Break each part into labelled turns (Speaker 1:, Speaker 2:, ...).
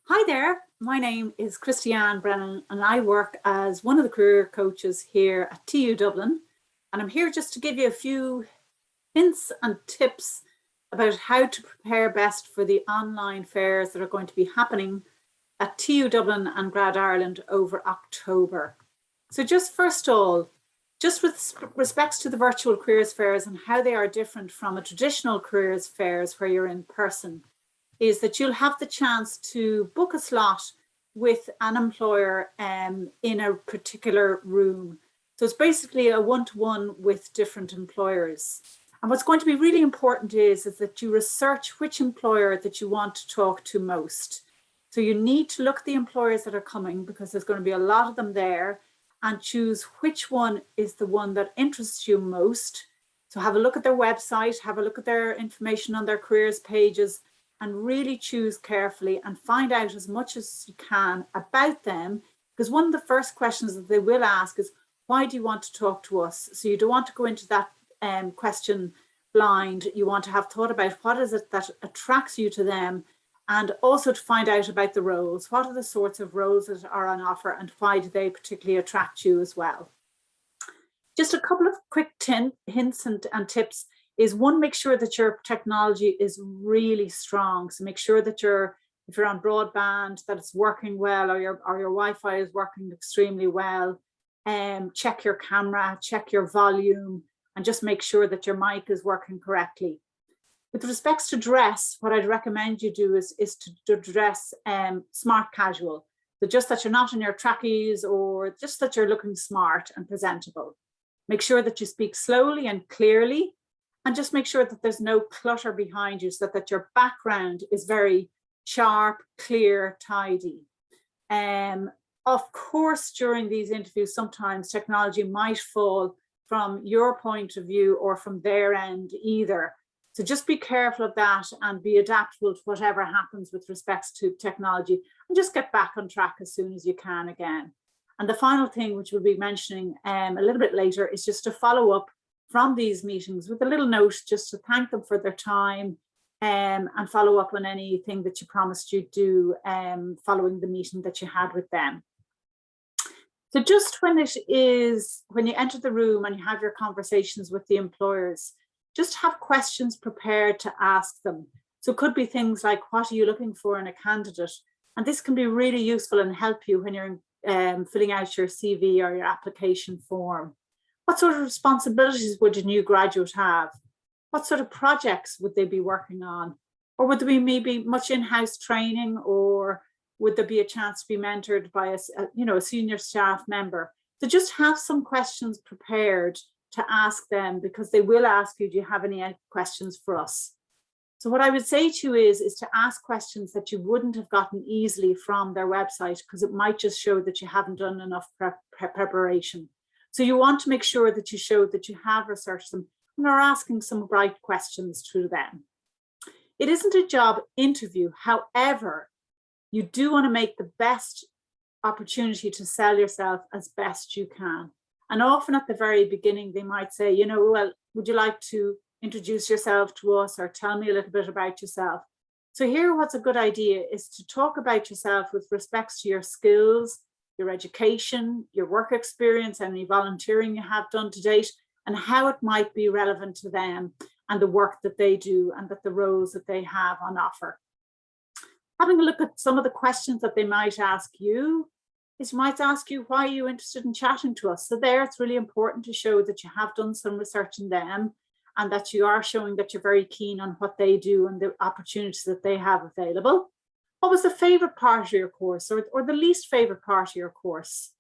Speaker 1: Hi there, my name is Christiane Brennan and I work as one of the career coaches here at TU Dublin, and I'm here just to give you a few hints and tips about how to prepare best for the online fairs that are going to be happening at TU Dublin and Grad Ireland over October. So just first of all, just with respects to the virtual careers fairs and how they are different from a traditional careers fairs where you're in person, is that you'll have the chance to book a slot with an employer in a particular room. So it's basically a one-to-one with different employers. And what's going to be really important is that you research which employer that you want to talk to most. So you need to look at the employers that are coming, because there's going to be a lot of them there, and choose which one is the one that interests you most. So have a look at their website, have a look at their information on their careers pages, and really choose carefully and find out as much as you can about them, because one of the first questions that they will ask is, why do you want to talk to us? So you don't want to go into that question blind. You want to have thought about what is it that attracts you to them, and also to find out about the roles. What are the sorts of roles that are on offer, and why do they particularly attract you as well? Just a couple of quick hints and tips is, one, make sure that your technology is really strong. So make sure that if you're on broadband, that it's working well, or your Wi-Fi is working extremely well. Check your camera, check your volume, and just make sure that your mic is working correctly. With respects to dress, what I'd recommend you do is to dress smart casual. So just that you're not in your trackies, or just that you're looking smart and presentable. Make sure that you speak slowly and clearly, and just make sure that there's no clutter behind you, so that your background is very sharp, clear, tidy. Of course, during these interviews, sometimes technology might fall from your point of view or from their end either. So just be careful of that and be adaptable to whatever happens with respects to technology, and just get back on track as soon as you can again. And the final thing, which we'll be mentioning a little bit later, is just to follow up from these meetings with a little note, just to thank them for their time, and follow up on anything that you promised you'd do following the meeting that you had with them. So just when you enter the room and you have your conversations with the employers, just have questions prepared to ask them. So it could be things like, what are you looking for in a candidate? And this can be really useful and help you when you're filling out your CV or your application form. What sort of responsibilities would a new graduate have? What sort of projects would they be working on? Or would there be maybe much in-house training, or would there be a chance to be mentored by a senior staff member? So just have some questions prepared to ask them, because they will ask you, do you have any questions for us? So what I would say to you is to ask questions that you wouldn't have gotten easily from their website, because it might just show that you haven't done enough preparation. So you want to make sure that you show that you have researched them and are asking some right questions to them. It isn't a job interview. However, you do want to make the best opportunity to sell yourself as best you can. And often at the very beginning, they might say, well, would you like to introduce yourself to us, or tell me a little bit about yourself? So here, what's a good idea is to talk about yourself with respects to your skills, your education, your work experience, any volunteering you have done to date, and how it might be relevant to them and the work that they do and the roles that they have on offer. Having a look at some of the questions that they might ask you is, might ask you, why are you interested in chatting to us? So there, it's really important to show that you have done some research in them, and that you are showing that you're very keen on what they do and the opportunities that they have available. What was the favorite part of your course, or the least favorite part of your course?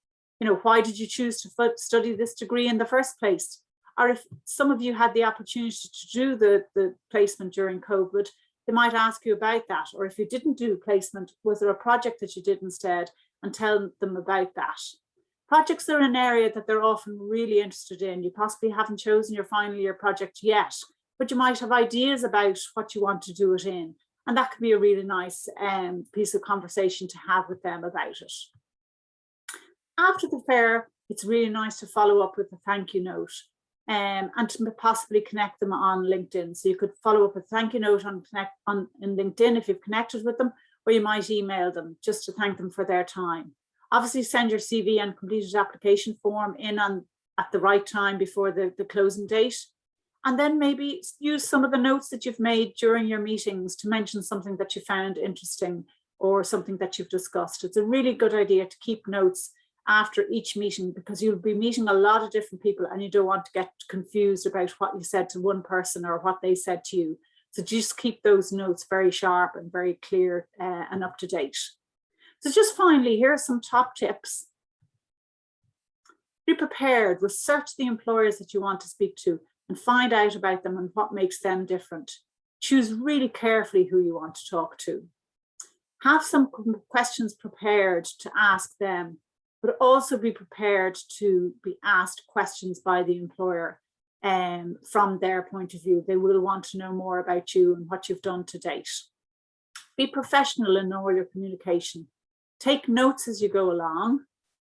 Speaker 1: Why did you choose to study this degree in the first place? Or if some of you had the opportunity to do the placement during COVID, they might ask you about that. Or if you didn't do placement, was there a project that you did instead? And tell them about that. Projects are an area that they're often really interested in. You possibly haven't chosen your final year project yet, but you might have ideas about what you want to do it in. And that could be a really nice piece of conversation to have with them about it. After the fair, it's really nice to follow up with a thank you note, and to possibly connect them on LinkedIn. So you could follow up with a thank you note in LinkedIn if you've connected with them, or you might email them just to thank them for their time. Obviously, send your CV and completed application form in at the right time before the closing date. And then maybe use some of the notes that you've made during your meetings to mention something that you found interesting or something that you've discussed. It's a really good idea to keep notes after each meeting, because you'll be meeting a lot of different people and you don't want to get confused about what you said to one person or what they said to you. So just keep those notes very sharp and very clear and up to date. So just finally, here are some top tips. Be prepared, research the employers that you want to speak to and find out about them and what makes them different. Choose really carefully who you want to talk to. Have some questions prepared to ask them, but also be prepared to be asked questions by the employer from their point of view. They will want to know more about you and what you've done to date. Be professional in all your communication. Take notes as you go along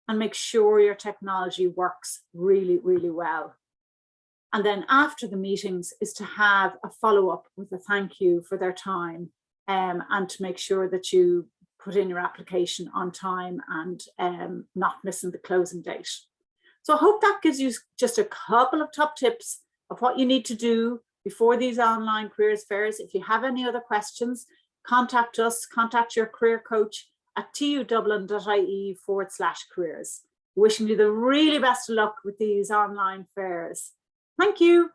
Speaker 1: and make sure your technology works really, really well. And then after the meetings is to have a follow-up with a thank you for their time and to make sure that you put in your application on time and not missing the closing date. So I hope that gives you just a couple of top tips of what you need to do before these online careers fairs. If you have any other questions, contact us, contact your career coach at tudublin.ie/careers. Wishing you the really best of luck with these online fairs. Thank you.